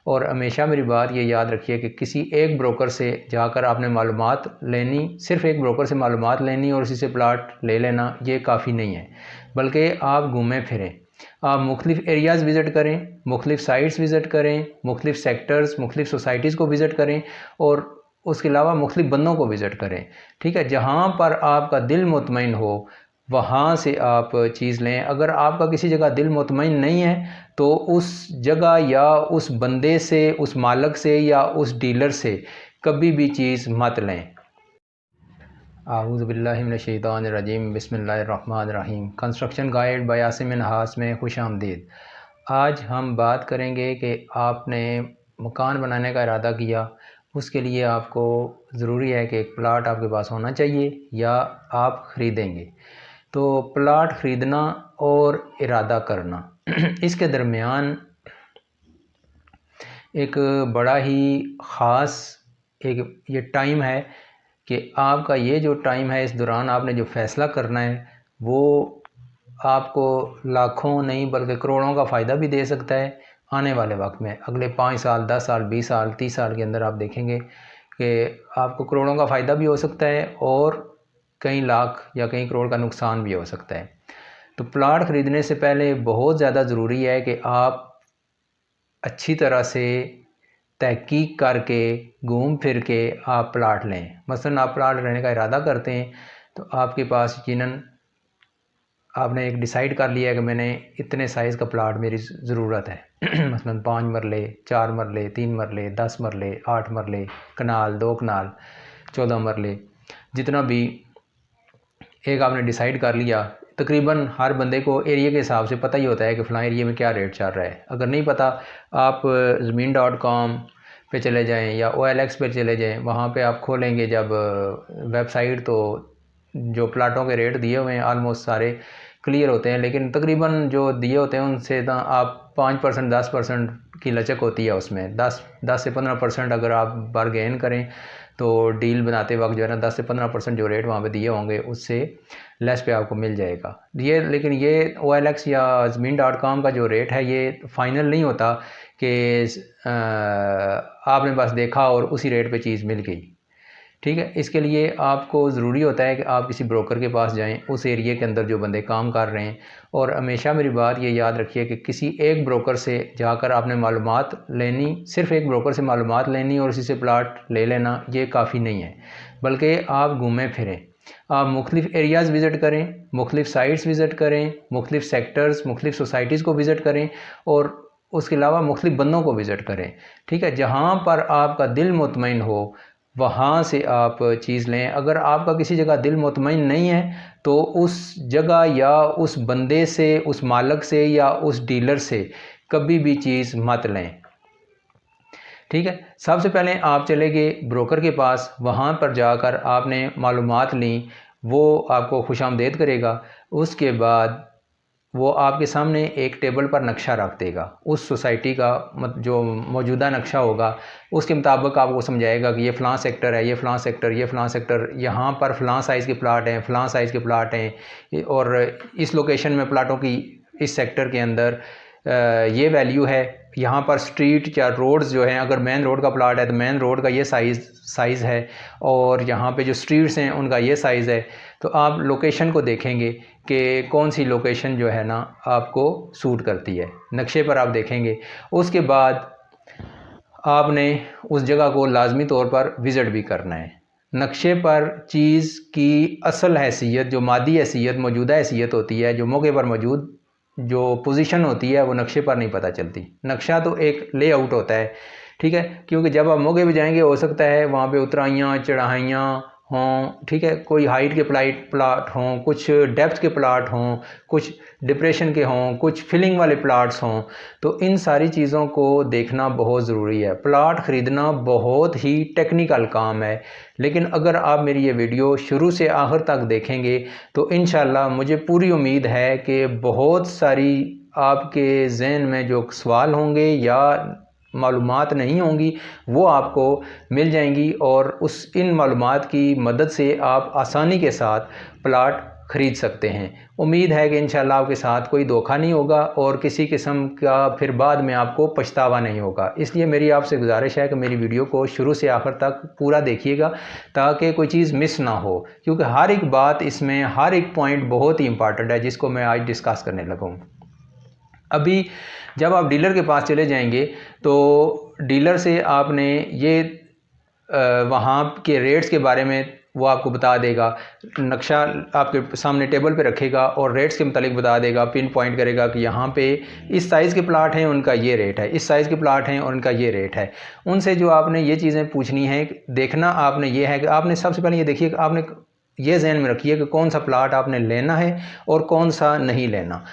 और हमेशा मेरी बात ये याद रखिए कि किसी एक ब्रोकर से जाकर आपने मालूमात लेनी, सिर्फ़ एक ब्रोकर से मालूमात लेनी और उसी से प्लाट ले लेना ये काफ़ी नहीं है, बल्कि आप घूमें फिरें, आप मुख्तलिफ़ एरियाज़ विज़िट करें, मुख्तलिफ़ साइट्स विज़िट करें, मुख्तलिफ़ सेक्टर्स, मुख्तलिफ़ सोसाइटीज़ को विज़िट करें और उसके अलावा मुख्तलिफ़ बंदों को विज़िट करें। ठीक है, जहाँ पर आपका दिल मुतमईन हो वहाँ से आप चीज़ लें। अगर आपका किसी जगह दिल मुतमईन नहीं है तो उस जगह या उस बंदे से, उस मालिक से या उस डीलर से कभी भी चीज़ मत लें। आऊज़ु बिल्लाहि मिनश शैतानिर रजीम, बिस्मिल्लाहिर रहमानिर रहीम। कंस्ट्रक्शन गाइड बाय आसिम नहास में खुश आमदीद। आज हम बात करेंगे कि आपने मकान बनाने का इरादा किया, उसके लिए आपको ज़रूरी है कि एक प्लाट आपके पास होना चाहिए या आप ख़रीदेंगे। तो प्लाट ख़रीदना और इरादा करना इसके दरमियान एक बड़ा ही ख़ास एक ये टाइम है कि आपका ये जो टाइम है, इस दौरान आपने जो फ़ैसला करना है वो आपको लाखों नहीं बल्कि करोड़ों का फ़ायदा भी दे सकता है। आने वाले वक्त में अगले 5 साल, 10 साल, 20 साल, 30 साल के अंदर आप देखेंगे कि आपको करोड़ों का फ़ायदा भी हो सकता है और कई लाख या कई करोड़ का नुकसान भी हो सकता है। तो प्लाट ख़रीदने से पहले बहुत ज़्यादा ज़रूरी है कि आप अच्छी तरह से तहकीक करके, घूम फिर के आप प्लाट लें। मसलन आप प्लाट लेने का इरादा करते हैं तो आपके पास यकीनन आपने एक डिसाइड कर लिया है कि मैंने इतने साइज़ का प्लाट मेरी ज़रूरत है मसलन 5 मरले, 4 मरले, 3 मरले, 10 मरले, 8 मरले, कनाल, 2 कनाल, 14 मरले, जितना भी एक आपने डिसाइड कर लिया। तकरीबन हर बंदे को एरिया के हिसाब से पता ही होता है कि फ़लाँ एरिया में क्या रेट चल रहा है। अगर नहीं पता, आप ज़मीन.com पे चले जाएं या OLX पे चले जाएं, वहाँ पे आप खोलेंगे जब वेबसाइट तो जो प्लाटों के रेट दिए हुए हैं ऑलमोस्ट सारे क्लियर होते हैं, लेकिन तकरीबन जो दिए होते हैं उनसे ना आप 5% 10% की लचक होती है उसमें। 10 से 15% अगर आप बारगेन करें तो डील बनाते वक्त जो है ना 10 से 15% जो रेट वहाँ पे दिए होंगे उससे लेस पे आपको मिल जाएगा ये। लेकिन ये OLX या ज़मीन.com का जो रेट है ये फ़ाइनल नहीं होता कि आपने बस देखा और उसी रेट पे चीज़ मिल गई। ठीक है, इसके लिए आपको ज़रूरी होता है कि आप किसी ब्रोकर के पास जाएं, उस एरिया के अंदर जो बंदे काम कर रहे हैं। और हमेशा मेरी बात ये याद रखिए कि किसी एक ब्रोकर से जाकर आपने मालूमात लेनी, सिर्फ़ एक ब्रोकर से मालूमात लेनी और उसी से प्लाट ले लेना ये काफ़ी नहीं है, बल्कि आप घूमें फिरें, आप मुख्तलिफ़ एरियाज़ विज़िट करें, मुख्तलिफ़ साइट्स विज़िट करें, मुख्तलिफ़ सेक्टर्स, मुख्तलिफ़ सोसाइटीज़ को विज़िट करें और उसके अलावा मुख्तलिफ़ बंदों को विज़िट करें। ठीक है, जहाँ पर आपका दिल मुतमईन हो वहाँ से आप चीज़ लें। अगर आपका किसी जगह दिल मुतमईन नहीं है तो उस जगह या उस बंदे से, उस मालिक से या उस डीलर से कभी भी चीज़ मत लें। ठीक है, सबसे पहले आप चले गए ब्रोकर के पास, वहाँ पर जाकर आपने मालूमात ली, वो आपको खुशामदीद करेगा। उसके बाद वो आपके सामने एक टेबल पर नक्शा रख देगा, उस सोसाइटी का जो मौजूदा नक्शा होगा उसके मुताबिक आपको समझाएगा कि ये फ़लाँ सेक्टर है, ये फ़लाँ सेक्टर, ये फ़लाँ सेक्टर, यहाँ पर फ़लाँ साइज़ के प्लाट हैं, फ़लाँ साइज़ के प्लाट हैं और इस लोकेशन में प्लाटों की इस सेक्टर के अंदर ये वैल्यू है। यहाँ पर स्ट्रीट या रोड्स जो हैं, अगर मेन रोड का प्लाट है तो मेन रोड का ये साइज़ है और यहाँ पे जो स्ट्रीट्स हैं उनका ये साइज़ है। तो आप लोकेशन को देखेंगे कि कौन सी लोकेशन जो है ना आपको सूट करती है, नक्शे पर आप देखेंगे। उसके बाद आपने उस जगह को लाजमी तौर पर विज़िट भी करना है। नक्शे पर चीज़ की असल हैसियत, जो मादी हैसियत, मौजूदा हैसियत होती है, जो मौके पर मौजूद जो पोजीशन होती है वो नक्शे पर नहीं पता चलती। नक्शा तो एक लेआउट होता है, ठीक है, क्योंकि जब आप मौके पे जाएंगे हो सकता है वहाँ पे उतराइयाँ चढ़ाइयाँ हों, ठीक है, कोई हाइट के प्लाट हों, कुछ डेप्थ के प्लाट हों, कुछ डिप्रेशन के हों, कुछ फिलिंग वाले प्लाट्स हों। तो इन सारी चीज़ों को देखना बहुत ज़रूरी है। प्लाट ख़रीदना बहुत ही टेक्निकल काम है, लेकिन अगर आप मेरी ये वीडियो शुरू से आखिर तक देखेंगे तो इंशाल्लाह मुझे पूरी उम्मीद है कि बहुत सारी आपके ज़हन में जो सवाल होंगे या मालूमात नहीं होंगी वो आपको मिल जाएंगी और इन मालूमात की मदद से आप आसानी के साथ प्लाट ख़रीद सकते हैं। उम्मीद है कि इंशाल्लाह आपके साथ कोई धोखा नहीं होगा और किसी किस्म का फिर बाद में आपको पछतावा नहीं होगा। इसलिए मेरी आपसे गुजारिश है कि मेरी वीडियो को शुरू से आखिर तक पूरा देखिएगा ताकि कोई चीज़ मिस ना हो, क्योंकि हर एक बात इसमें, हर एक पॉइंट बहुत ही इंपॉर्टेंट है जिसको मैं आज डिस्कस करने लगा हूँ। अभी जब आप डीलर के पास चले जाएंगे तो डीलर से आपने ये वहाँ के रेट्स के बारे में वो आपको बता देगा, नक्शा आपके सामने टेबल पे रखेगा और रेट्स के मुतालिक बता देगा, पिन पॉइंट करेगा कि यहाँ पे इस साइज़ के प्लाट हैं उनका ये रेट है, इस साइज़ के प्लाट हैं और उनका ये रेट है। उनसे जो आपने ये चीज़ें पूछनी है, देखना आपने ये है कि आपने सबसे पहले ये देखिए कि आपने ये जहन में रखिए कि कौन सा प्लाट आपने लेना है और कौन सा नहीं लेना।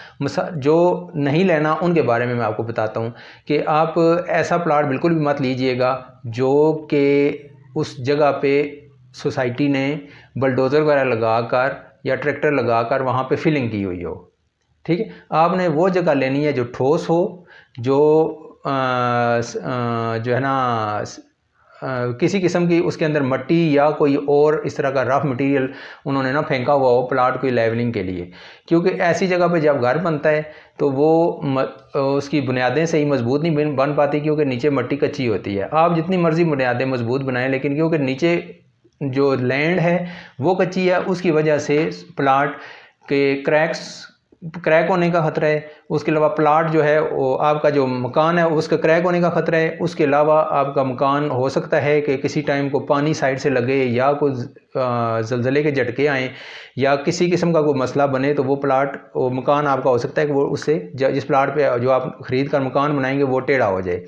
जो नहीं लेना उनके बारे में मैं आपको बताता हूँ कि आप ऐसा प्लाट बिल्कुल भी मत लीजिएगा जो कि उस जगह पे सोसाइटी ने बलडोज़र वगैरह लगाकर या ट्रैक्टर लगाकर वहाँ पे फिलिंग की हुई हो। ठीक है, आपने वो जगह लेनी है जो ठोस हो, जो जो है ना किसी किस्म की उसके अंदर मट्टी या कोई और इस तरह का रफ मटेरियल उन्होंने ना फेंका हुआ हो प्लाट की लेवलिंग के लिए, क्योंकि ऐसी जगह पे जब घर बनता है तो वो उसकी बुनियादें सही मजबूत नहीं बन पाती, क्योंकि नीचे मट्टी कच्ची होती है। आप जितनी मर्ज़ी बुनियादें मजबूत बनाएं, लेकिन क्योंकि नीचे जो लैंड है वो कच्ची है, उसकी वजह से प्लाट के क्रैक होने का ख़तरा है। उसके अलावा प्लाट जो है वो आपका जो मकान है उसका क्रैक होने का ख़तरा है। उसके अलावा आपका मकान हो सकता है कि किसी टाइम को पानी साइड से लगे या कोई ज़लज़ले के झटके आएँ या किसी किस्म का कोई मसला बने तो वो मकान आपका हो सकता है कि वो उससे जिस प्लाट पे जो आप ख़रीद कर मकान बनाएंगे वो टेढ़ा हो जाए।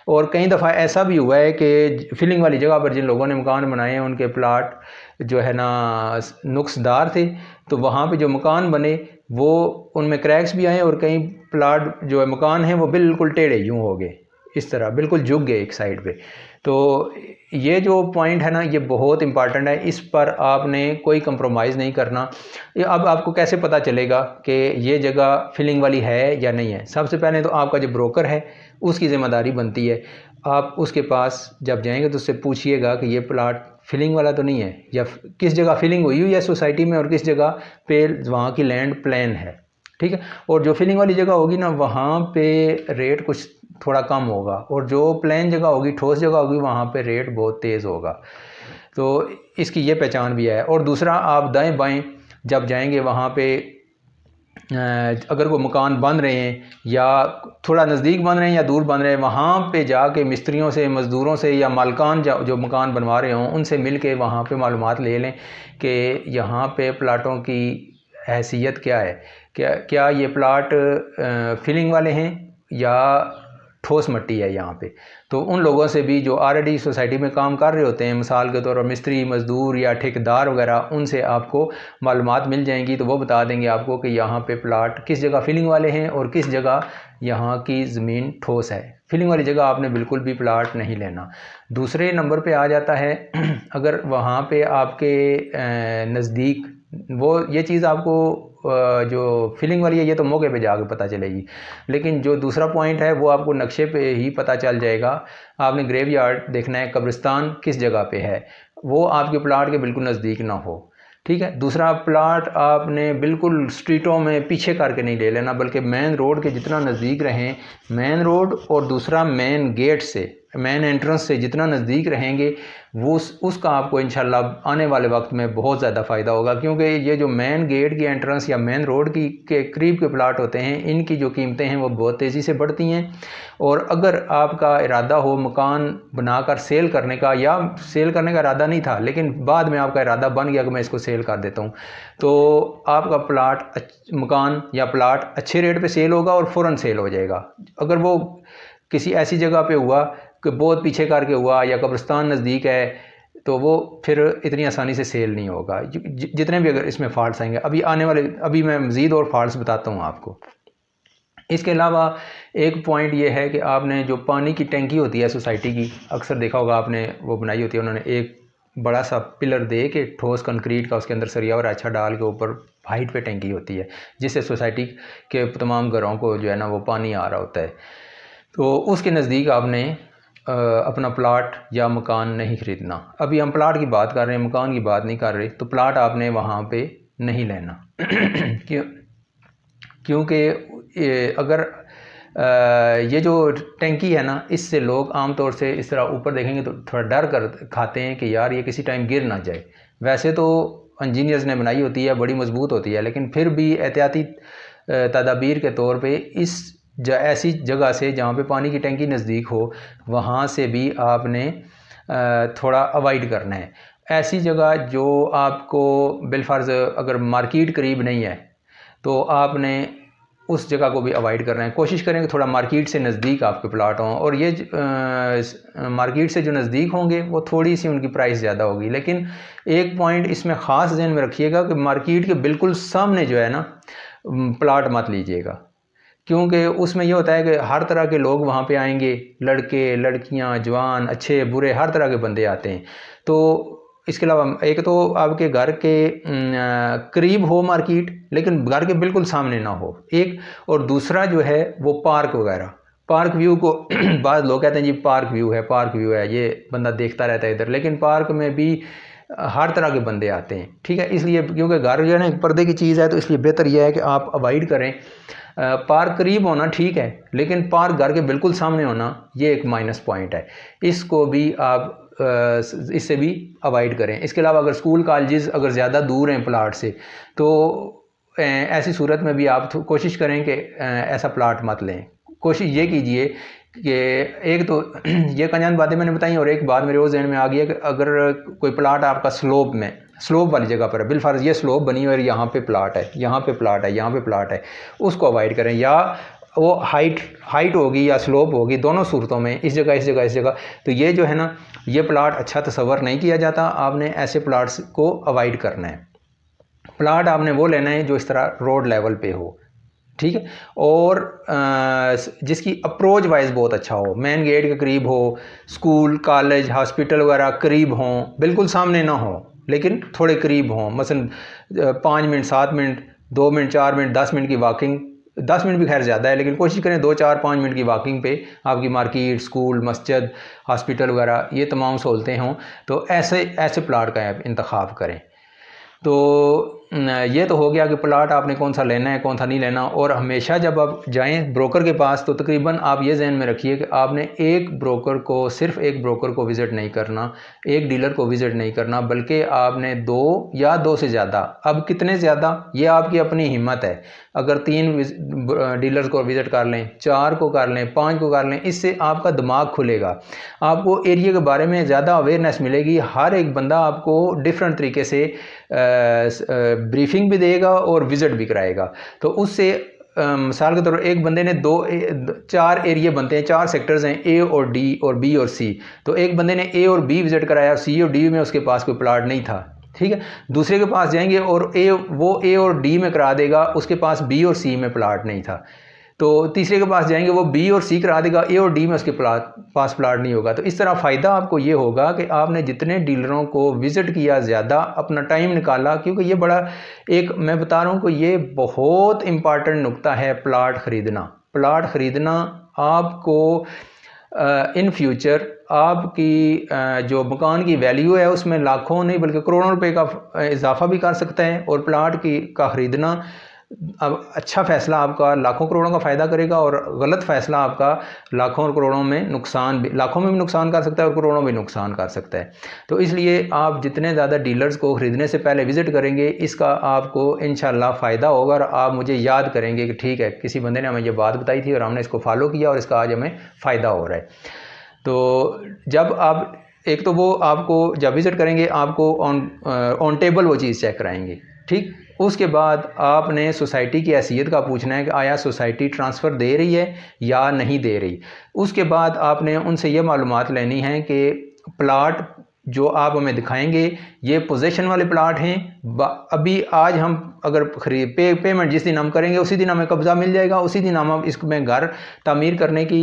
और कई दफ़ा ऐसा भी हुआ है कि फिलिंग वाली जगह पर जिन लोगों ने मकान बनाए हैं उनके प्लाट जो है ना नुक्सदार थे, तो वहाँ पे जो मकान बने वो उनमें क्रैक्स भी आए और कई प्लाट जो है मकान हैं वो बिल्कुल टेढ़े यूँ हो गए, इस तरह बिल्कुल झुक गए एक साइड पे। तो ये जो पॉइंट है ना ये बहुत इंपॉर्टेंट है, इस पर आपने कोई कंप्रोमाइज़ नहीं करना। अब आपको कैसे पता चलेगा कि ये जगह फिलिंग वाली है या नहीं है? सबसे पहले तो आपका जो ब्रोकर है उसकी ज़िम्मेदारी बनती है। आप उसके पास जब जाएंगे तो उससे पूछिएगा कि ये प्लाट फिलिंग वाला तो नहीं है, या किस जगह फिलिंग हुई है सोसाइटी में और किस जगह पे वहाँ की लैंड प्लेन है। ठीक है, और जो फिलिंग वाली जगह होगी ना वहाँ पे रेट कुछ थोड़ा कम होगा, और जो प्लेन जगह होगी, ठोस जगह होगी, वहाँ पे रेट बहुत तेज़ होगा। तो इसकी ये पहचान भी है। और दूसरा, आप दाएं बाएं जब जाएंगे वहाँ पे अगर वो मकान बन रहे हैं या थोड़ा नज़दीक बन रहे हैं या दूर बन रहे हैं, वहाँ पे जाके मिस्त्रियों से, मज़दूरों से या मालकान जो मकान बनवा रहे हों उनसे मिल के वहाँ पर मालूमात ले लें कि यहाँ पे प्लाटों की हैसियत क्या है, क्या ये प्लाट फिलिंग वाले हैं या ठोस मट्टी है यहाँ पे। तो उन लोगों से भी जो ऑलरेडी सोसाइटी में काम कर रहे होते हैं, मिसाल के तौर पर मिस्त्री, मज़दूर या ठेकेदार वगैरह, उनसे आपको मालूमात मिल जाएंगी। तो वो बता देंगे आपको कि यहाँ पे प्लाट किस जगह फिलिंग वाले हैं और किस जगह यहाँ की ज़मीन ठोस है। फिलिंग वाली जगह आपने बिल्कुल भी प्लाट नहीं लेना। दूसरे नंबर पे आ जाता है अगर वहाँ पे आपके नज़दीक ये चीज़ आपको जो फिलिंग वाली है ये तो मौके पे जाकर पता चलेगी, लेकिन जो दूसरा पॉइंट है वो आपको नक्शे पे ही पता चल जाएगा। आपने ग्रेवयार्ड देखना है, कब्रिस्तान किस जगह पे है, वो आपके प्लाट के बिल्कुल नज़दीक ना हो। ठीक है, दूसरा, प्लाट आपने बिल्कुल स्ट्रीटों में पीछे करके नहीं ले लेना, बल्कि मेन रोड के जितना नज़दीक रहें, मेन रोड और दूसरा मेन गेट से, मेन एंट्रेंस से जितना नज़दीक रहेंगे वो उसका आपको इंशाल्लाह आने वाले वक्त में बहुत ज़्यादा फ़ायदा होगा। क्योंकि ये जो मेन गेट की एंट्रेंस या मेन रोड की के करीब के प्लाट होते हैं, इनकी जो कीमतें हैं वो बहुत तेज़ी से बढ़ती हैं। और अगर आपका इरादा हो मकान बनाकर सेल करने का, या सेल करने का इरादा नहीं था लेकिन बाद में आपका इरादा बन गया कि मैं इसको सेल कर देता हूँ, तो आपका मकान या प्लाट अच्छे रेट पे सेल होगा और फ़ौरन सेल हो जाएगा। अगर वो किसी ऐसी जगह पे हुआ कि बहुत पीछे करके हुआ या कब्रिस्तान नज़दीक है, तो वो फिर इतनी आसानी से सेल नहीं होगा। जितने भी अगर इसमें फ़ॉल्ट्स आएंगे, अभी मैं मज़ीद और फ़ॉल्ट्स बताता हूँ आपको। इसके अलावा एक पॉइंट ये है कि आपने जो पानी की टैंकी होती है सोसाइटी की, अक्सर देखा होगा आपने, वो बनाई होती है उन्होंने एक बड़ा सा पिलर दे के ठोस कंक्रीट का, उसके अंदर सरिया और अच्छा डाल के ऊपर हाइट पे टैंकी होती है, जिससे सोसाइटी के तमाम घरों को जो है ना वो पानी आ रहा होता है। तो उसके नज़दीक आपने अपना प्लाट या मकान नहीं ख़रीदना। अभी हम प्लाट की बात कर रहे हैं, मकान की बात नहीं कर रहे। तो प्लाट आपने वहाँ पे नहीं लेना। क्योंकि अगर ये जो टैंकी है ना, इससे लोग आमतौर से इस तरह ऊपर देखेंगे तो थोड़ा डर कर खाते हैं कि यार ये किसी टाइम गिर ना जाए। वैसे तो इंजीनियर्स ने बनाई होती है, बड़ी मजबूत होती है, लेकिन फिर भी एहतियाती तदाबीर के तौर पे ऐसी जगह से जहाँ पे पानी की टैंकी नज़दीक हो, वहाँ से भी आपने थोड़ा अवॉइड करना है। ऐसी जगह जो आपको बिलफर्ज अगर मार्केट करीब नहीं है तो आपने उस जगह को भी अवॉइड करना है। कोशिश करें कि थोड़ा मार्केट से नज़दीक आपके प्लाट हों, और ये मार्केट से जो नज़दीक होंगे वो थोड़ी सी उनकी प्राइस ज़्यादा होगी। लेकिन एक पॉइंट इसमें ख़ास ध्यान में रखिएगा कि मार्केट के बिल्कुल सामने जो है ना प्लाट मत लीजिएगा, क्योंकि उसमें ये होता है कि हर तरह के लोग वहाँ पे आएंगे, लड़के लड़कियाँ, जवान, अच्छे बुरे, हर तरह के बंदे आते हैं। तो इसके अलावा एक तो आपके घर के करीब हो मार्केट, लेकिन घर के बिल्कुल सामने ना हो एक, और दूसरा जो है वो पार्क वगैरह, पार्क व्यू को बाद लोग कहते हैं जी पार्क व्यू है, ये बंदा देखता रहता है इधर, लेकिन पार्क में भी हर तरह के बंदे आते हैं। ठीक है, इसलिए क्योंकि घर जो है ना पर्दे की चीज़ है, तो इसलिए बेहतर यह है कि आप अवॉइड करें। पार्क करीब होना ठीक है, लेकिन पार्क घर के बिल्कुल सामने होना ये एक माइनस पॉइंट है, इसको भी आप इससे भी अवॉइड करें। इसके अलावा अगर स्कूल कॉलेजेस अगर ज़्यादा दूर हैं प्लाट से, तो ऐसी सूरत में भी आप कोशिश करें कि ऐसा प्लाट मत लें। कोशिश ये कीजिए कि एक तो ये कन्यान बातें मैंने बताई, और एक बात मेरे वो जहन में आ गई है कि अगर कोई प्लाट आपका स्लोप वाली जगह पर है, बिलफर्ज ये स्लोप बनी हुई है, यहाँ पे प्लाट है, यहाँ पे प्लाट है, यहाँ पे प्लाट है, उसको अवॉइड करें। या वो हाइट होगी या स्लोप होगी, दोनों सूरतों में इस जगह, तो ये जो है ना ये प्लाट अच्छा तस्वर नहीं किया जाता। आपने ऐसे प्लाट्स को अवॉइड करना है। प्लाट आपने वो लेना है जो इस तरह रोड लेवल पे हो, ठीक है, और जिसकी अप्रोच वाइज बहुत अच्छा हो, मेन गेट के करीब हो, स्कूल कॉलेज हॉस्पिटल वगैरह करीब हों, बिल्कुल सामने ना हो लेकिन थोड़े करीब हों। मसलन 5 minute 7 minute 2 minute 4 minute 10 minute की वॉकिंग, 10 मिनट भी खैर ज़्यादा है, लेकिन कोशिश करें 2 4 5 मिनट की वॉकिंग पे आपकी मार्केट, स्कूल, मस्जिद, हॉस्पिटल वगैरह ये तमाम सहूलतें हों। तो ऐसे प्लाट का आप इंतखाब करें। तो ये तो हो गया कि प्लाट आपने कौन सा लेना है, कौन सा नहीं लेना। और हमेशा जब आप जाएं ब्रोकर के पास, तो तकरीबन आप ये जहन में रखिए कि आपने सिर्फ एक ब्रोकर को विज़िट नहीं करना, एक डीलर को विज़िट नहीं करना, बल्कि आपने 2 या 2 से ज़्यादा, अब कितने ज़्यादा ये आपकी अपनी हिम्मत है। अगर 3 डीलर्स को विज़िट कर लें, 4 को कर लें, 5 को कर लें, इससे आपका दिमाग खुलेगा, आपको एरिया के बारे में ज़्यादा अवेयरनेस मिलेगी। हर एक बंदा आपको डिफरेंट तरीके से ब्रीफिंग भी देगा और विज़िट भी कराएगा। तो उससे मिसाल के तौर पर एक बंदे ने 4 एरिया बनते हैं, 4 सेक्टर्स हैं, ए और डी और बी और सी। तो एक बंदे ने ए और बी विज़िट कराया, सी और डी में उसके पास कोई प्लाट नहीं था, ठीक है। दूसरे के पास जाएंगे और वो ए और डी में करा देगा, उसके पास बी और सी में प्लाट नहीं था। तो तीसरे के पास जाएंगे, वो बी और सी करा देगा, ए और डी में उसके पास प्लाट नहीं होगा। तो इस तरह फ़ायदा आपको ये होगा कि आपने जितने डीलरों को विज़िट किया, ज़्यादा अपना टाइम निकाला, क्योंकि ये बड़ा मैं बता रहा हूँ कि ये बहुत इम्पॉर्टेंट नुक्ता है प्लाट ख़रीदना आपको इन फ्यूचर आपकी जो मकान की वैल्यू है उसमें लाखों नहीं बल्कि करोड़ों रुपए का इजाफा भी कर सकता है। और प्लाट का ख़रीदना अब अच्छा फ़ैसला आपका लाखों करोड़ों का फ़ायदा करेगा, और गलत फ़ैसला आपका लाखों और करोड़ों में लाखों में भी नुकसान कर सकता है और करोड़ों में नुकसान कर सकता है। तो इसलिए आप जितने ज़्यादा डीलर्स को ख़रीदने से पहले विज़िट करेंगे, इसका आपको इंशाल्लाह फ़ायदा होगा, और आप मुझे याद करेंगे कि ठीक है, किसी बंदे ने हमें ये बात बताई थी और हमने इसको फॉलो किया और इसका आज हमें फ़ायदा हो रहा है। तो जब आप एक तो वो आपको जब विज़िट करेंगे, आपको ऑन टेबल वो चीज़ चेक कराएंगे, ठीक। उसके बाद आपने सोसाइटी की हैसियत का पूछना है कि आया सोसाइटी ट्रांसफ़र दे रही है या नहीं दे रही। उसके बाद आपने उनसे ये मालूमात लेनी है कि प्लाट जो आप हमें दिखाएंगे ये पोजेशन वाले प्लाट हैं। अभी आज हम अगर पेमेंट जिस दिन हम करेंगे उसी दिन हमें कब्ज़ा मिल जाएगा, उसी दिन हम इसमें घर तामीर करने की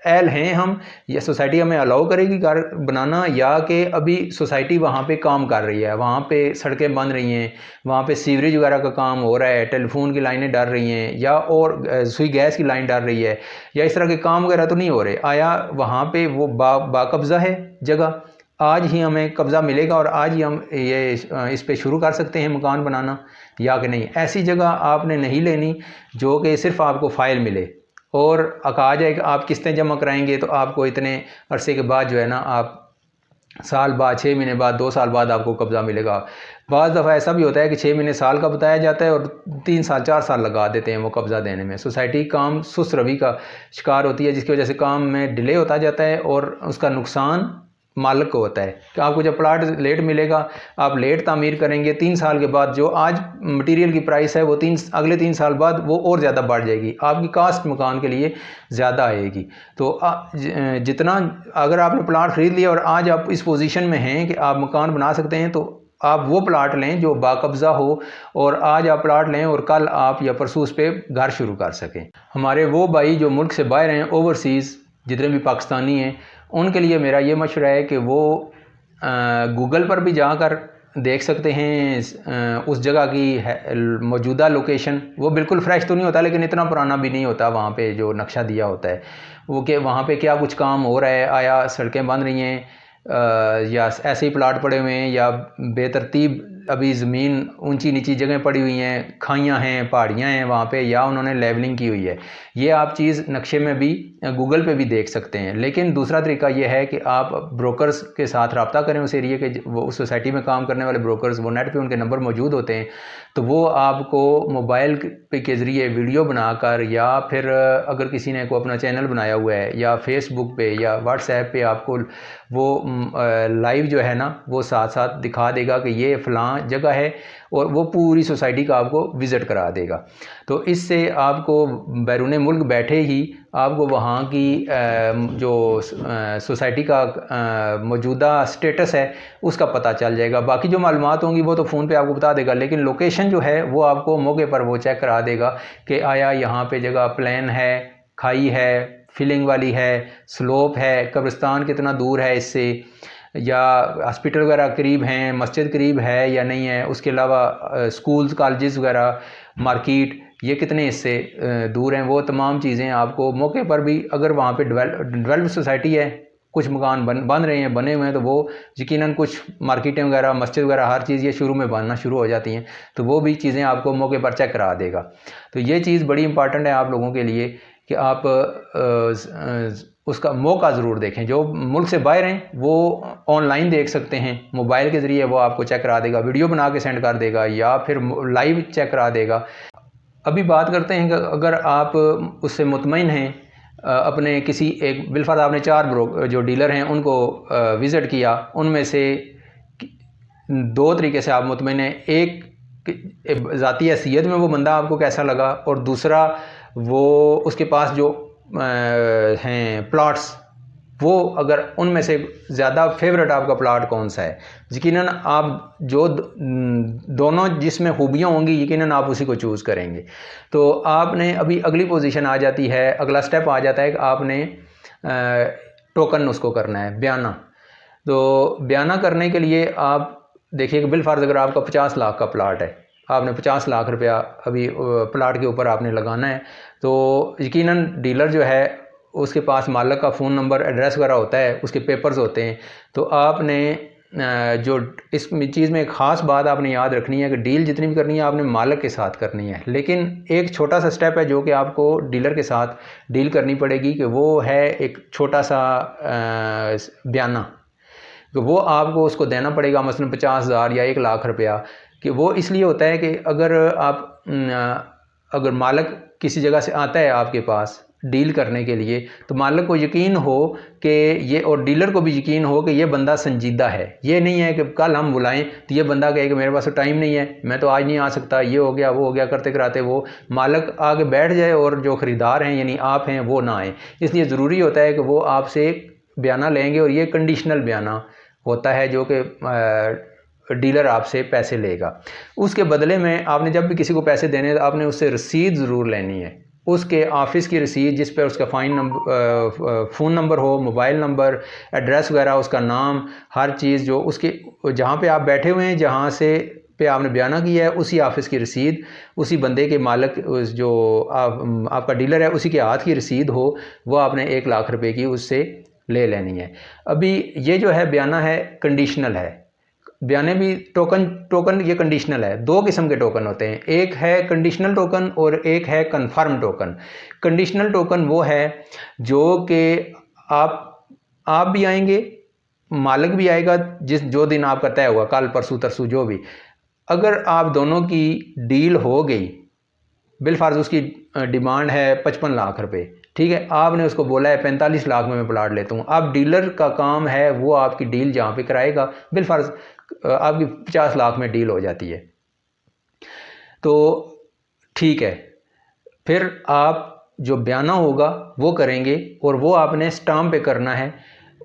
एल हैं हम, या सोसाइटी हमें अलाउ करेगी घर बनाना, या कि अभी सोसाइटी वहाँ पे काम कर रही है, वहाँ पे सड़कें बन रही हैं, वहाँ पे सीवरेज वगैरह का काम हो रहा है, टेलीफोन की लाइनें डर रही हैं, या और सुई गैस की लाइन डर रही है, या इस तरह के काम वगैरह तो नहीं हो रहे। आया वहाँ पे वो बाकब्ज़ा है जगह, आज ही हमें कब्ज़ा मिलेगा और आज ही हम ये इस पे शुरू कर सकते हैं मकान बनाना या कि नहीं। ऐसी जगह आपने नहीं लेनी जो कि सिर्फ आपको फ़ाइल मिले और कहा जाए कि आप किस्तें जमा कराएंगे तो आपको इतने अरसे के बाद जो है ना, आप साल बाद, 6 महीने बाद, 2 साल बाद आपको कब्ज़ा मिलेगा। बाज़ दफ़ा ऐसा भी होता है कि 6 महीने साल का बताया जाता है और 3 साल 4 साल लगा देते हैं वो कब्ज़ा देने में। सोसाइटी काम सुस्त रवि का शिकार होती है, जिसकी वजह से काम में डिले होता जाता है और उसका नुकसान मालिक को होता है कि आपको जब प्लाट लेट मिलेगा, आप लेट तामीर करेंगे, 3 साल के बाद जो आज मटेरियल की प्राइस है वो अगले 3 साल बाद वो और ज़्यादा बढ़ जाएगी, आपकी कास्ट मकान के लिए ज़्यादा आएगी। तो जितना अगर आपने प्लाट ख़रीद लिया और आज आप इस पोजीशन में हैं कि आप मकान बना सकते हैं, तो आप वो प्लाट लें जो बाकब्ज़ा हो और आज आप प्लाट लें और कल आप या परसों उस पर घर शुरू कर सकें। हमारे वो भाई जो मुल्क से बाहर हैं, ओवरसीज़ जितने भी पाकिस्तानी हैं, उनके लिए मेरा ये मशवरा है कि वो गूगल पर भी जाकर देख सकते हैं उस जगह की मौजूदा लोकेशन। वो बिल्कुल फ्रेश तो नहीं होता लेकिन इतना पुराना भी नहीं होता वहाँ पे जो नक्शा दिया होता है वो, कि वहाँ पे क्या कुछ काम हो रहा है, आया सड़कें बन रही हैं या ऐसे ही प्लाट पड़े हुए हैं या बेतरतीब अभी ज़मीन ऊंची नीची जगह पड़ी हुई हैं, खाइयाँ हैं, पहाड़ियाँ हैं वहाँ पे, या उन्होंने लेवलिंग की हुई है। ये आप चीज़ नक्शे में भी गूगल पे भी देख सकते हैं। लेकिन दूसरा तरीका ये है कि आप ब्रोकर्स के साथ रब्ता करें, उस एरिए के, वो उस सोसाइटी में काम करने वाले ब्रोकर्स, वो नेट पे उनके नंबर मौजूद होते हैं, तो वो आपको मोबाइल पे के ज़रिए वीडियो बनाकर, या फिर अगर किसी ने को अपना चैनल बनाया हुआ है या फेसबुक पे या व्हाट्सएप पे आपको वो लाइव जो है ना वो साथ साथ दिखा देगा कि ये फ़लाँ जगह है, और वो पूरी सोसाइटी का आपको विज़िट करा देगा। तो इससे आपको बैरून मुल्क बैठे ही आपको वहाँ की जो सोसाइटी का मौजूदा स्टेटस है उसका पता चल जाएगा। बाकी जो मालूमात होंगी वो तो फ़ोन पे आपको बता देगा, लेकिन लोकेशन जो है वो आपको मौके पर वो चेक करा देगा कि आया यहाँ पे जगह प्लेन है, खाई है, फिलिंग वाली है, स्लोप है, कब्रिस्तान कितना दूर है इससे, या हॉस्पिटल वगैरह करीब हैं, मस्जिद करीब है या नहीं है, उसके अलावा स्कूल्स, कॉलेजेस वगैरह, मार्केट, ये कितने इससे दूर हैं। वो तमाम चीज़ें आपको मौके पर भी, अगर वहाँ पे डेवलप सोसाइटी है, कुछ मकान बन रहे हैं, बने हुए हैं, तो वो यकीनन कुछ मार्केटें वगैरह, मस्जिद वगैरह, हर चीज़ ये शुरू में बनना शुरू हो जाती हैं, तो वो भी चीज़ें आपको मौके पर चेक करा देगा। तो ये चीज़ बड़ी इंपॉर्टेंट है आप लोगों के लिए कि आप उसका मौका ज़रूर देखें। जो मुल्क से बाहर हैं वो ऑनलाइन देख सकते हैं, मोबाइल के ज़रिए वो आपको चेक करा देगा, वीडियो बना के सेंड कर देगा या फिर लाइव चेक करा देगा। अभी बात करते हैं कि अगर आप उससे मुतमईन हैं, अपने किसी एक बिलफर्ज आपने 4 जो डीलर हैं उनको विज़िट किया, उनमें से 2 तरीके से आप मुतमईन हैं। एक ज़ाती हैसियत में वो बंदा आपको कैसा लगा, और दूसरा वो उसके पास जो हैं प्लॉट्स, वो अगर उनमें से ज़्यादा फेवरेट आपका प्लॉट कौन सा है। यकीनन आप जो दोनों जिसमें खूबियाँ होंगी यकीनन आप उसी को चूज़ करेंगे। तो आपने अभी अगली पोजीशन आ जाती है, अगला स्टेप आ जाता है कि आपने टोकन उसको करना है, बयाना। तो बयाना करने के लिए आप देखिए कि बिलफर्ज अगर आपका 50 लाख का प्लाट है, आपने 50 लाख रुपया अभी प्लाट के ऊपर आपने लगाना है, तो यकीनन डीलर जो है उसके पास मालिक का फ़ोन नंबर, एड्रेस वगैरह होता है, उसके पेपर्स होते हैं। तो आपने जो इस चीज़ में एक ख़ास बात आपने याद रखनी है कि डील जितनी भी करनी है आपने मालिक के साथ करनी है। लेकिन एक छोटा सा स्टेप है जो कि आपको डीलर के साथ डील करनी पड़ेगी, कि वो है एक छोटा सा बयाना, कि वो आपको उसको देना पड़ेगा, मसलन 50,000 या 1 लाख रुपया। कि वो इसलिए होता है कि अगर मालिक किसी जगह से आता है आपके पास डील करने के लिए, तो मालिक को यकीन हो कि ये, और डीलर को भी यकीन हो कि ये बंदा संजीदा है। ये नहीं है कि कल हम बुलाएं तो ये बंदा कहे कि मेरे पास तो टाइम नहीं है, मैं तो आज नहीं आ सकता, ये हो गया वो हो गया, करते कराते वो मालिक आगे बैठ जाए और जो ख़रीदार हैं यानी आप हैं वो ना आए। इसलिए ज़रूरी होता है कि वो आपसे बयाना लेंगे, और ये कंडीशनल बयाना होता है जो कि डीलर आपसे पैसे लेगा। उसके बदले में आपने जब भी किसी को पैसे देने, आपने उससे रसीद ज़रूर लेनी है, उसके ऑफ़िस की रसीद जिस पर उसका फ़ोन नंबर हो, मोबाइल नंबर, एड्रेस वगैरह, उसका नाम, हर चीज़ जो उसके जहाँ पे आप बैठे हुए हैं, जहाँ से पे आपने बयाना किया है, उसी ऑफ़िस की रसीद, उसी बंदे के मालिक जो आपका डीलर है उसी के हाथ की रसीद हो, वो आपने 1 लाख रुपए की उससे ले लेनी है। अभी ये जो है बयाना है कंडीशनल है, बयाने भी टोकन ये कंडीशनल है। दो किस्म के टोकन होते हैं, एक है कंडीशनल टोकन और एक है कन्फर्म टोकन। कंडीशनल टोकन वो है जो कि आप भी आएंगे, मालिक भी आएगा, जो दिन आपका तय होगा, कल परसों तरसों जो भी, अगर आप दोनों की डील हो गई, बिलफर्ज उसकी डिमांड है 55 लाख रुपए, ठीक है, आपने उसको बोला है 45 लाख में मैं प्लाट लेता हूँ। अब डीलर का काम है वो आपकी डील जहाँ पे कराएगा, बिलफर्ज आपकी 50 लाख में डील हो जाती है, तो ठीक है, फिर आप जो बयाना होगा वो करेंगे और वो आपने स्टाम्प पे करना है,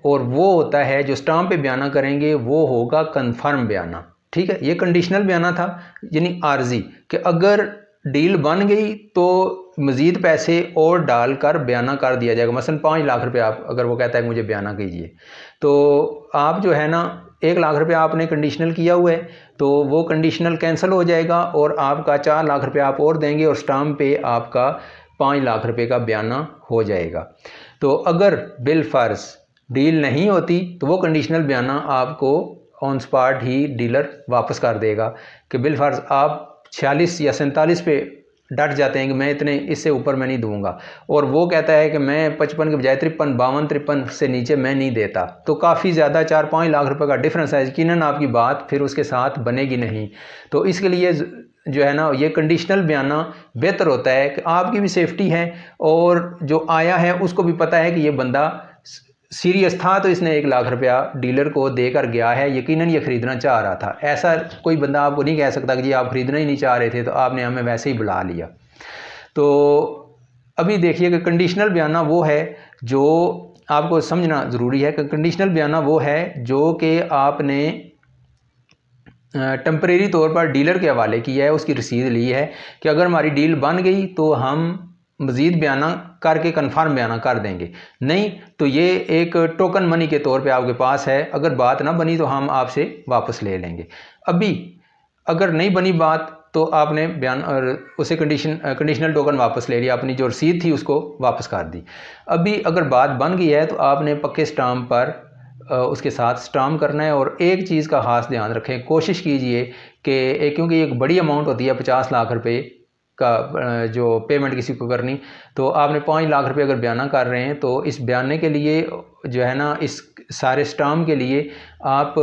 और वो होता है जो स्टाम्प पे बयाना करेंगे वो होगा कन्फर्म बयाना। ठीक है, ये कंडीशनल बयाना था, यानी आर्जी, कि अगर डील बन गई तो मज़ीद पैसे और डालकर बयाना कर दिया जाएगा। मसलन 5 लाख रुपए आप, अगर वो कहता है कि मुझे बयाना कीजिए, तो आप जो है ना 1 लाख रुपए आपने कंडीशनल किया हुआ है, तो वो कंडीशनल कैंसिल हो जाएगा और आपका 4 लाख रुपए आप और देंगे और स्टाम्प पे आपका 5 लाख रुपए का बयाना हो जाएगा। तो अगर बिल फर्ज डील नहीं होती तो वो कंडीशनल बयाना आपको ऑन स्पॉट ही डीलर वापस कर देगा कि बिल फर्ज आप 46 या 47 पे डट जाते हैं कि मैं इतने, इससे ऊपर मैं नहीं दूंगा, और वो कहता है कि मैं 55 के बजाय 53, 52, 53 से नीचे मैं नहीं देता, तो काफ़ी ज़्यादा 4-5 लाख रुपए का डिफरेंस है, यकीनन आपकी बात फिर उसके साथ बनेगी नहीं। तो इसके लिए जो है ना ये कंडीशनल बयाना बेहतर होता है कि आपकी भी सेफ्टी है और जो आया है उसको भी पता है कि ये बंदा सीरियस था, तो इसने 1 लाख रुपया डीलर को देकर गया है, यकीनन ये ख़रीदना चाह रहा था। ऐसा कोई बंदा आपको नहीं कह सकता कि जी आप ख़रीदना ही नहीं चाह रहे थे तो आपने हमें वैसे ही बुला लिया। तो अभी देखिए कि कंडीशनल बयाना वो है जो आपको समझना ज़रूरी है कि कंडीशनल बयाना वो है जो कि आपने टेम्परेरी तौर पर डीलर के हवाले किया है, उसकी रसीद ली है कि अगर हमारी डील बन गई तो हम मज़ीद बयाना करके कन्फर्म बयाना कर देंगे, नहीं तो ये एक टोकन मनी के तौर पे आपके पास है, अगर बात ना बनी तो हम आपसे वापस ले लेंगे। अभी अगर नहीं बनी बात तो आपने बयान और उसे कंडीशनल टोकन वापस ले लिया, अपनी जो रसीद थी उसको वापस कर दी। अभी अगर बात बन गई है तो आपने पक्के स्टाम्प पर उसके साथ स्टाम्प करना है। और एक चीज़ का खास ध्यान रखें, कोशिश कीजिए कि क्योंकि एक बड़ी अमाउंट होती है 50 लाख रुपए का जो पेमेंट किसी को करनी, तो आपने 5 लाख रुपए अगर बयाना कर रहे हैं तो इस बयाने के लिए जो है ना, इस सारे स्टाम्प के लिए आप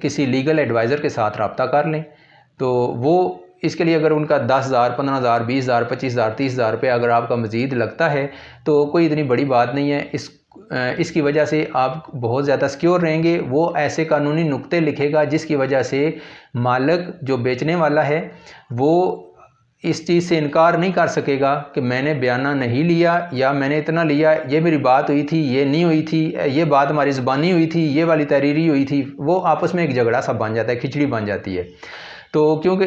किसी लीगल एडवाइज़र के साथ रब्ता कर लें। तो वो इसके लिए अगर उनका 10,000, 15,000, 20,000, 25,000, 30,000 रुपये अगर आपका मज़ीद लगता है तो कोई इतनी बड़ी बात नहीं है। इसकी वजह से आप बहुत ज़्यादा सिक्योर रहेंगे। वो ऐसे कानूनी नुक्ते लिखेगा जिसकी वजह से मालिक जो बेचने वाला है वो इस चीज़ से इनकार नहीं कर सकेगा कि मैंने बयाना नहीं लिया या मैंने इतना लिया, ये मेरी बात हुई थी, ये नहीं हुई थी, ये बात हमारी ज़बानी हुई थी, ये वाली तहरीरी हुई थी। वो आपस में एक झगड़ा सा बन जाता है, खिचड़ी बन जाती है। तो क्योंकि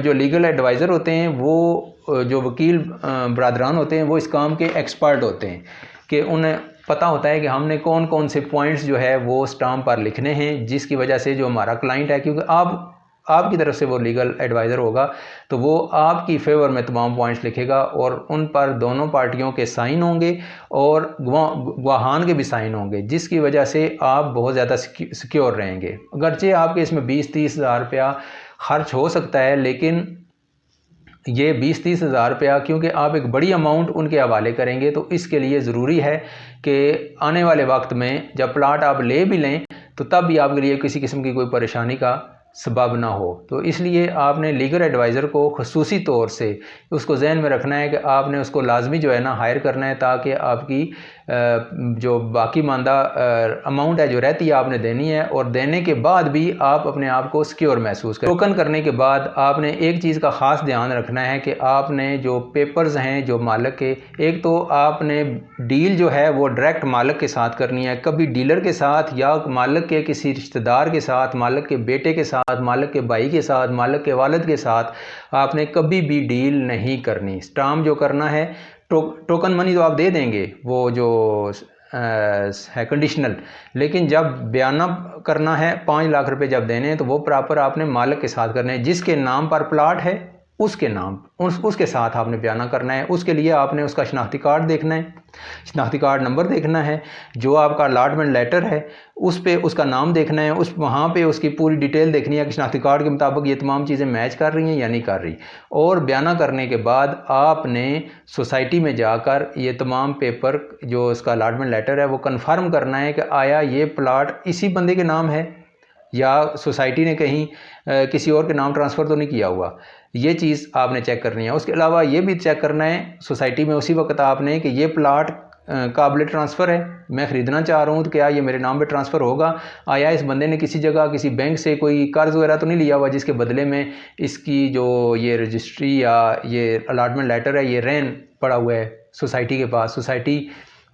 जो लीगल एडवाइज़र होते हैं, वो जो वकील बरादरान होते हैं, वो इस काम के एक्सपर्ट होते हैं कि उन्हें पता होता है कि हमने कौन कौन से पॉइंट्स जो है वो स्टाम्प पर लिखने हैं, जिसकी वजह से जो हमारा क्लाइंट है, क्योंकि आपकी तरफ से वो लीगल एडवाइज़र होगा तो वो आपकी फेवर में तमाम पॉइंट्स लिखेगा और उन पर दोनों पार्टियों के साइन होंगे और गवाहान के भी साइन होंगे, जिसकी वजह से आप बहुत ज़्यादा सिक्योर रहेंगे। अगरचे आपके इसमें 20-30 हज़ार रुपया खर्च हो सकता है, लेकिन ये 20-30 हज़ार रुपया क्योंकि आप एक बड़ी अमाउंट उनके हवाले करेंगे, तो इसके लिए ज़रूरी है कि आने वाले वक्त में जब प्लाट आप ले भी लें तो तब भी आपके लिए किसी किस्म की कोई परेशानी का सबब ना हो। तो इसलिए आपने लीगल एडवाइज़र को खसूसी तौर से उसको जहन में रखना है कि आपने उसको लाजमी जो है ना हायर करना है, ताकि आपकी जो बाकी मानदा अमाउंट है जो रहती है आपने देनी है, और देने के बाद भी आप अपने आप को सिक्योर महसूस करें। टोकन करने के बाद आपने एक चीज़ का ख़ास ध्यान रखना है कि आपने जो पेपर्स हैं जो मालिक के, एक तो आपने डील जो है वो डायरेक्ट मालिक के साथ करनी है, कभी डीलर के साथ या मालिक के किसी रिश्तेदार के साथ, मालिक के बेटे के साथ, मालिक के भाई के साथ, मालिक के वालिद के साथ आपने कभी भी डील नहीं करनी। स्टाम्प जो करना है, टोकन मनी तो आप दे देंगे, वो जो है कंडीशनल, लेकिन जब बयाना करना है 5 लाख रुपए जब देने हैं तो वो प्रॉपर आपने मालिक के साथ करने हैं। जिसके नाम पर प्लाट है उसके नाम उसके साथ आपने बयाना करना है। उसके लिए आपने उसका शनाख्ती कार्ड देखना है, शनाख्ती कार्ड नंबर देखना है, जो आपका अलॉटमेंट लेटर है उस पे उसका नाम देखना है, उस वहाँ पे उसकी पूरी डिटेल देखनी है कि शनाख्ती कार्ड के मुताबिक ये तमाम चीज़ें मैच कर रही हैं या नहीं कर रही। और बयाना करने के बाद आपने सोसाइटी में जाकर ये तमाम पेपर जो उसका अलॉटमेंट लेटर है वो कन्फर्म करना है कि आया ये प्लाट इसी बंदे के नाम है या सोसाइटी ने कहीं किसी और के नाम ट्रांसफ़र तो नहीं किया हुआ। ये चीज़ आपने चेक करनी है। उसके अलावा ये भी चेक करना है सोसाइटी में उसी वक्त आपने कि ये प्लाट काबिल ट्रांसफ़र है, मैं ख़रीदना चाह रहा हूँ, तो क्या ये मेरे नाम पे ट्रांसफ़र होगा। आया इस बंदे ने किसी जगह किसी बैंक से कोई कर्ज़ वगैरह तो नहीं लिया हुआ जिसके बदले में इसकी जो ये रजिस्ट्री या ये अलॉटमेंट लेटर है ये रहन पड़ा हुआ है सोसाइटी के पास, सोसाइटी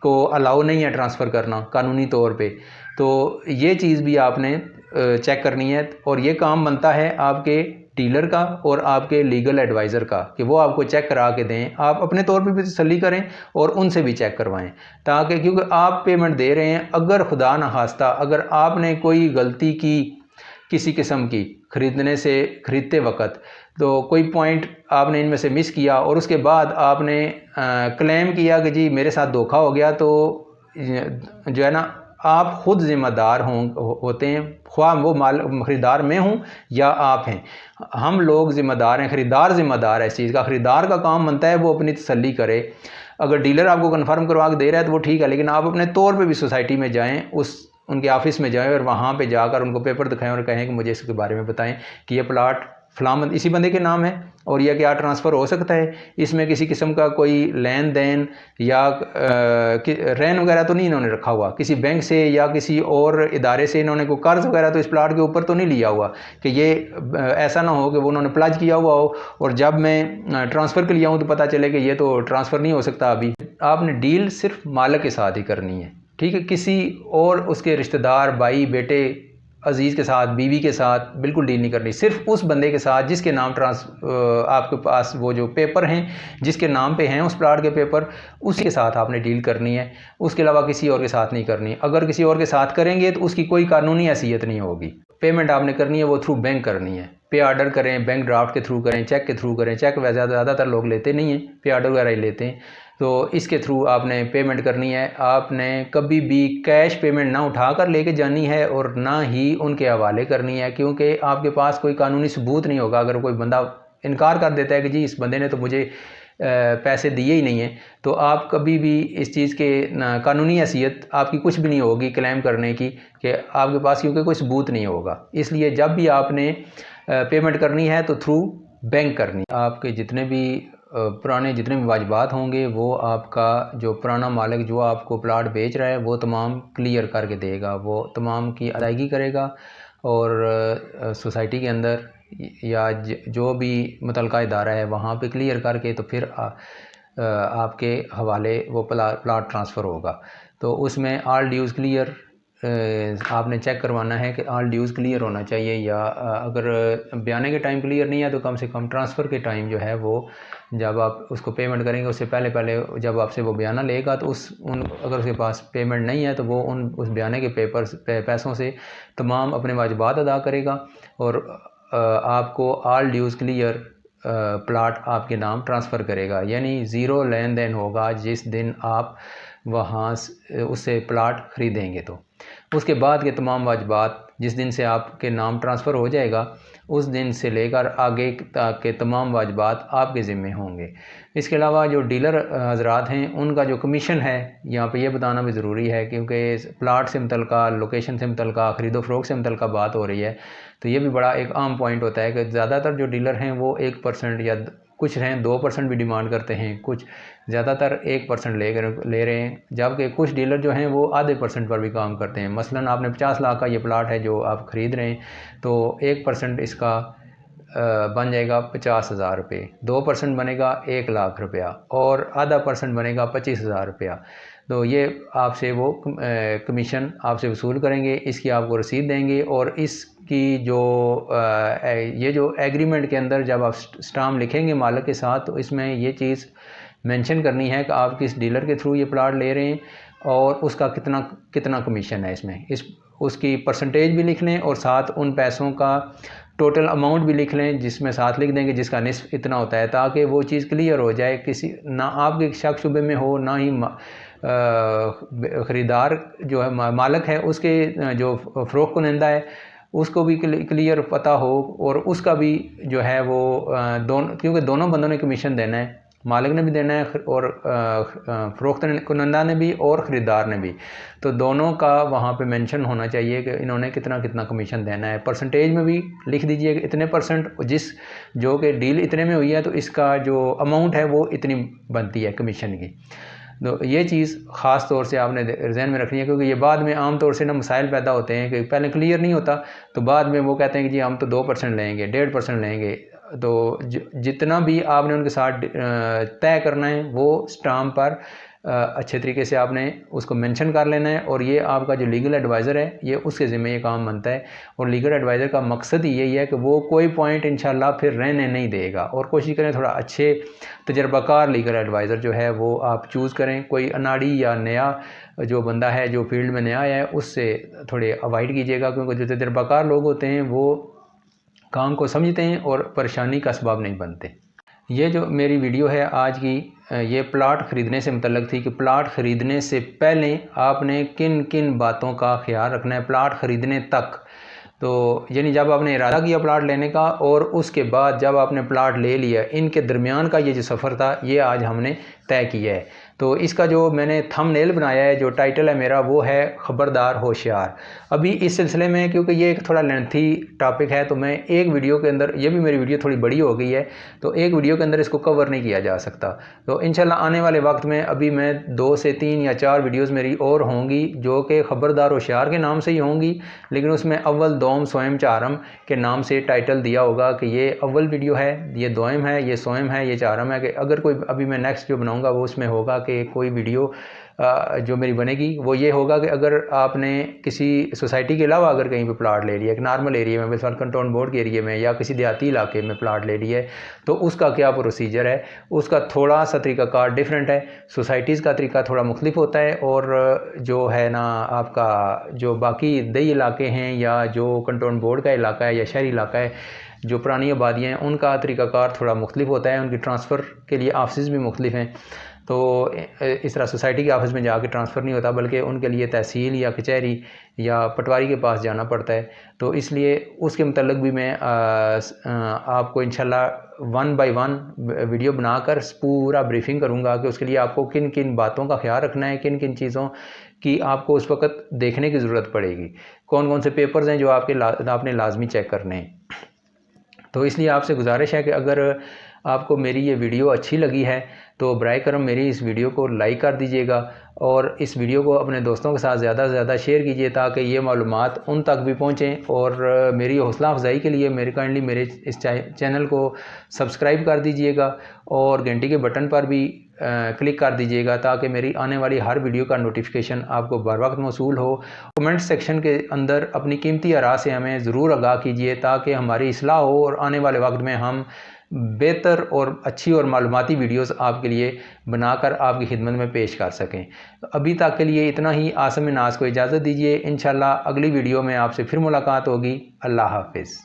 को अलाउ नहीं है ट्रांसफ़र करना कानूनी तौर पे। तो ये चीज़ भी आपने चेक करनी है। और ये काम बनता है आपके डीलर का और आपके लीगल एडवाइज़र का कि वो आपको चेक करा के दें। आप अपने तौर पे भी तसल्ली करें और उनसे भी चेक करवाएं, ताकि क्योंकि आप पेमेंट दे रहे हैं, अगर खुदा न खास्ता अगर आपने कोई गलती की किसी किस्म की खरीदते वक्त, तो कोई पॉइंट आपने इनमें से मिस किया और उसके बाद आपने क्लेम किया कि जी मेरे साथ धोखा हो गया, तो जो है ना आप ख़ुद ज़िम्मेदार होते हैं, ख्वाह वो माल ख़रीदार मैं हूँ या आप हैं, हम लोग ज़िम्मेदार हैं, ख़रीदार ज़िम्मेदार है इस चीज़ का। ख़रीदार का काम बनता है वो अपनी तसल्ली करे। अगर डीलर आपको कन्फर्म करवा के दे रहा है तो वो ठीक है, लेकिन आप अपने तौर पे भी सोसाइटी में जाएं, उनके ऑफिस में जाएं और वहाँ पे जाकर उनको पेपर दिखाएं और कहें कि मुझे इसके बारे में बताएं कि ये प्लाट फलां इसी बंदे के नाम है और यह क्या ट्रांसफ़र हो सकता है, इसमें किसी किस्म का कोई लेन देन या रैन वगैरह तो नहीं इन्होंने रखा हुआ किसी बैंक से या किसी और इदारे से, इन्होंने कोई कर्ज़ वगैरह तो इस प्लाट के ऊपर तो नहीं लिया हुआ कि ये ऐसा ना हो कि वो उन्होंने प्लाज किया हुआ हो और जब मैं ट्रांसफ़र के लिए आऊँ तो पता चले कि ये तो ट्रांसफ़र नहीं हो सकता। अभी आपने डील सिर्फ मालिक के साथ ही करनी है, ठीक है, किसी और उसके रिश्तेदार भाई बेटे अजीज़ के साथ बीवी के साथ बिल्कुल डील नहीं करनी। सिर्फ उस बंदे के साथ जिसके नाम आपके पास वो जो पेपर हैं जिसके नाम पे हैं उस प्लाट के पेपर, उसी के साथ आपने डील करनी है। उसके अलावा किसी और के साथ नहीं करनी। अगर किसी और के साथ करेंगे तो उसकी कोई कानूनी हैसियत नहीं होगी। पेमेंट आपने करनी है वो थ्रू बैंक करनी है। पे आर्डर करें, बैंक ड्राफ्ट के थ्रू करें, चेक के थ्रू करें। चेक वैसे ज़्यादातर लोग लेते नहीं हैं, पे आर्डर वगैरह ही लेते हैं। तो इसके थ्रू आपने पेमेंट करनी है। आपने कभी भी कैश पेमेंट ना उठा कर लेके जानी है और ना ही उनके हवाले करनी है, क्योंकि आपके पास कोई कानूनी सबूत नहीं होगा। अगर कोई बंदा इनकार कर देता है कि जी इस बंदे ने तो मुझे पैसे दिए ही नहीं हैं, तो आप कभी भी इस चीज़ के कानूनी हैसियत आपकी कुछ भी नहीं होगी क्लेम करने की कि आपके पास, क्योंकि कोई सबूत नहीं होगा। इसलिए जब भी आपने पेमेंट करनी है तो थ्रू बैंक करनी। आपके जितने भी पुराने जितने भी वाजिबात होंगे वो आपका जो पुराना मालिक जो आपको प्लाट बेच रहा है वो तमाम क्लियर करके देगा, वो तमाम की अदायगी करेगा और सोसाइटी के अंदर या जो भी मुतलका इदारा है वहाँ पे क्लियर करके तो फिर आपके हवाले वो प्लाट ट्रांसफ़र होगा। तो उसमें ऑल ड्यूज़ क्लियर आपने चेक करवाना है कि ऑल ड्यूज़ क्लियर होना चाहिए, या अगर बयाने के टाइम क्लियर नहीं है तो कम से कम ट्रांसफ़र के टाइम जो है वो जब आप उसको पेमेंट करेंगे उससे पहले जब आपसे वो बयाना लेगा तो अगर उसके पास पेमेंट नहीं है तो वो उस बयाने के पैसों से तमाम अपने वाजिबात अदा करेगा और आपको ऑल ड्यूज़ क्लियर प्लाट आपके नाम ट्रांसफ़र करेगा। यानी ज़ीरो लेन देन होगा जिस दिन आप वहाँ उससे प्लाट ख़रीदेंगे। तो उसके बाद के तमाम वाजिबात जिस दिन से आपके नाम ट्रांसफ़र हो जाएगा उस दिन से लेकर आगे तक के तमाम वाजिबात आपके ज़िम्मे होंगे। इसके अलावा जो डीलर हज़रात हैं उनका जो कमीशन है यहाँ पे ये बताना भी ज़रूरी है, क्योंकि प्लाट से मुतल्लिका, लोकेशन से मुतल्लिका, ख़रीदो फ़रोख्त से मुतल्लिका बात हो रही है। तो ये भी बड़ा एक आम पॉइंट होता है कि ज़्यादातर जो डीलर हैं वो 1% या कुछ हैं 2% भी डिमांड करते हैं, कुछ ज़्यादातर 1% ले रहे हैं, जबकि कुछ डीलर जो हैं वो आधे % पर भी काम करते हैं। मसलन आपने 50 लाख का ये प्लाट है जो आप ख़रीद रहे हैं, तो 1% इसका बन जाएगा 50,000 रुपये, 2% बनेगा 1 लाख रुपया और आधा % बनेगा 25,000 रुपया। तो ये आपसे वो कमीशन आपसे वसूल करेंगे, इसकी आपको रसीद देंगे और इसकी ये जो एग्रीमेंट के अंदर जब आप स्टाम्प लिखेंगे मालिक के साथ तो इसमें ये चीज़ मेंशन करनी है कि आप किस डीलर के थ्रू ये प्लाट ले रहे हैं और उसका कितना कमीशन है इसमें। उसकी परसेंटेज भी लिख लें और साथ उन पैसों का टोटल अमाउंट भी लिख लें, जिसमें साथ लिख देंगे जिसका निस्फ इतना होता है, ताकि वो चीज़ क्लियर हो जाए, किसी ना आपके शक शुबे में हो, ना ही ख़रीदार जो है मालिक है उसके जो फ़रोख्त कुनंदा है उसको भी क्लियर पता हो, और उसका भी जो है वो दोनों, क्योंकि दोनों बंदों ने कमीशन देना है, मालिक ने भी देना है और फ़रोख्त कुनंदा ने भी और ख़रीदार ने भी, तो दोनों का वहाँ पे मेंशन होना चाहिए कि इन्होंने कितना कितना कमीशन देना है। परसेंटेज में भी लिख दीजिए कि इतने परसेंट, जिस जो कि डील इतने में हुई है तो इसका जो अमाउंट है वो इतनी बनती है कमीशन की। तो ये चीज़ ख़ास तौर से आपने ज़हन में रखनी है, क्योंकि ये बाद में आम तौर से ना मसाइल पैदा होते हैं कि पहले क्लियर नहीं होता, तो बाद में वो कहते हैं कि जी हम तो 2% लेंगे, 1.5% लेंगे। तो जितना भी आपने उनके साथ तय करना है वो स्टाम्प पर अच्छे तरीके से आपने उसको मेंशन कर लेना है, और ये आपका जो लीगल एडवाइज़र है ये उसके ज़िम्मे ये काम बनता है। और लीगल एडवाइज़र का मकसद ही यही है कि वो कोई पॉइंट इंशाल्लाह फिर रहने नहीं देगा, और कोशिश करें थोड़ा अच्छे तजर्बाकार लीगल एडवाइज़र जो है वो आप चूज़ करें। कोई अनाड़ी या नया जो बंदा है जो फील्ड में नया है उससे थोड़े अवॉइड कीजिएगा, क्योंकि जो तजर्बाकार लोग होते हैं वो काम को समझते हैं और परेशानी का असबाब नहीं बनते। ये जो मेरी वीडियो है आज की, ये प्लाट ख़रीदने से मुतल्लक थी कि प्लाट ख़रीदने से पहले आपने किन किन बातों का ख्याल रखना है प्लाट ख़रीदने तक। तो यानी जब आपने इरादा किया प्लाट लेने का और उसके बाद जब आपने प्लाट ले लिया, इनके दरमियान का ये जो सफ़र था ये आज हमने तय किया है। तो इसका जो मैंने थंबनेल बनाया है, जो टाइटल है मेरा, वो है ख़बरदार होशियार। अभी इस सिलसिले में क्योंकि ये एक थोड़ा लेंथी टॉपिक है, तो मैं एक वीडियो के अंदर, ये भी मेरी वीडियो थोड़ी बड़ी हो गई है, तो एक वीडियो के अंदर इसको कवर नहीं किया जा सकता। तो इंशाल्लाह आने वाले वक्त में अभी मैं 2 से 3 या 4 वीडियोज़ मेरी और होंगी जो कि ख़बरदार होशियार के नाम से ही होंगी, लेकिन उसमें अव्वल दोम सोयम चारम के नाम से टाइटल दिया होगा कि ये अव्वल वीडियो है, ये दोयम है, ये सोयम है, ये चारम है। कि अगर कोई अभी मैं नेक्स्ट जो बनाऊँगा वो उसमें होगा कि कोई वीडियो जो मेरी बनेगी वो ये होगा कि अगर आपने किसी सोसाइटी के अलावा अगर कहीं पे प्लाट ले लिया, एक नॉर्मल एरिया में, मिसाल कंटोन बोर्ड के एरिया में या किसी देहाती इलाके में प्लाट ले लिया है, तो उसका क्या प्रोसीजर है, उसका थोड़ा सा तरीक़ाकार डिफरेंट है। सोसाइटीज़ का तरीका थोड़ा मुख्तलिफ होता है, और जो है ना आपका जो बाकी दही इलाके हैं या जो कंटोन बोर्ड का इलाका है या शहरी इलाका है, जो पुरानी आबादियाँ हैं, उनका तरीक़ाकार थोड़ा मुख्तलिफ होता है, उनकी ट्रांसफ़र के लिए ऑफिस भी मुख्तलिफ हैं। तो इस तरह सोसाइटी के ऑफिस में जाके ट्रांसफ़र नहीं होता, बल्कि उनके लिए तहसील या कचहरी या पटवारी के पास जाना पड़ता है। तो इसलिए उसके मुतल्लिक़ भी मैं आपको इंशाल्लाह 1 बाय 1 वीडियो बनाकर पूरा ब्रीफिंग करूँगा कि उसके लिए आपको किन किन बातों का ख्याल रखना है, किन किन चीज़ों की आपको उस वक़्त देखने की ज़रूरत पड़ेगी, कौन कौन से पेपर्स हैं जो आपने लाजमी चेक करने हैं। तो इसलिए आपसे गुजारिश है कि अगर आपको मेरी ये वीडियो अच्छी लगी है तो बराए करम मेरी इस वीडियो को लाइक कर दीजिएगा, और इस वीडियो को अपने दोस्तों के साथ ज़्यादा से ज़्यादा शेयर कीजिए ताकि ये मालूमात उन तक भी पहुँचें। और मेरी हौसला अफजाई के लिए काइंडली मेरे इस चैनल को सब्सक्राइब कर दीजिएगा और घंटी के बटन पर भी क्लिक कर दीजिएगा ताकि मेरी आने वाली हर वीडियो का नोटिफिकेशन आपको बर वक्त मौसूल हो। कमेंट सेक्शन के अंदर अपनी कीमती आरा से हमें ज़रूर आगाह कीजिए ताकि हमारी इस्लाह हो और आने वाले वक्त में हम बेहतर और अच्छी और मालूमाती वीडियोस आपके लिए बनाकर आपकी खिदमत में पेश कर सकें। तो अभी तक के लिए इतना ही। आसम नाज को इजाज़त दीजिए। इंशाल्लाह अगली वीडियो में आपसे फिर मुलाकात होगी। अल्लाह हाफ़िज़।